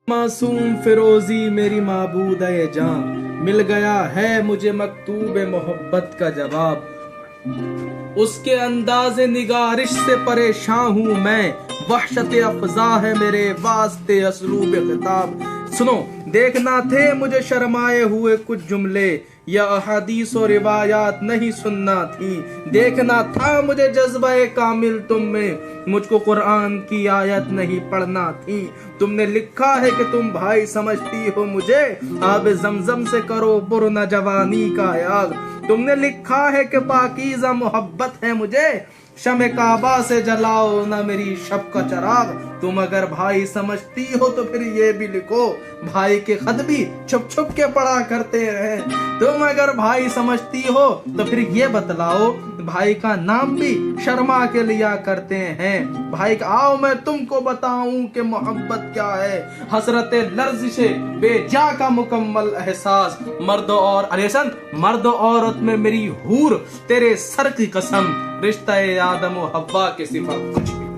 मासूम फिरोजी मेरी माबूद है जान, मिल गया है मुझे मकतूब मोहब्बत का जवाब। उसके अंदाज़े निगारिश से परेशान हूँ मैं, वहशत अफजा है मेरे वास्ते असलूब खिताब। सुनो, देखना थे मुझे शर्माए हुए कुछ जुमले, या अहादीस और रिवायात नहीं सुनना थी। देखना था मुझे जज्बा-ए कामिल तुम में, मुझको कुरान की आयत नहीं पढ़ना थी। तुमने लिखा है कि तुम भाई समझती हो मुझे, आब जमजम से करो पुरना जवानी का याद। तुमने लिखा है कि पाकीज़ा मोहब्बत है मुझे, शमे काबा से जलाओ ना मेरी शब का चराग। तुम अगर भाई समझती हो तो फिर ये भी लिखो, भाई के खत भी छुप छुप के पढ़ा करते रहे। तुम अगर भाई समझती हो तो फिर ये बतलाओ, भाई का नाम भी शर्मा के लिया करते हैं। भाई का आओ मैं तुमको बताऊं कि मोहब्बत क्या है, हसरत लर्ज़िशे बेजा का मुकम्मल एहसास। मर्द और अरेसन मर्द औरत में मेरी हूर, तेरे सर की कसम, रिश्ता आदम और हव्वा के सिवा कुछ भी।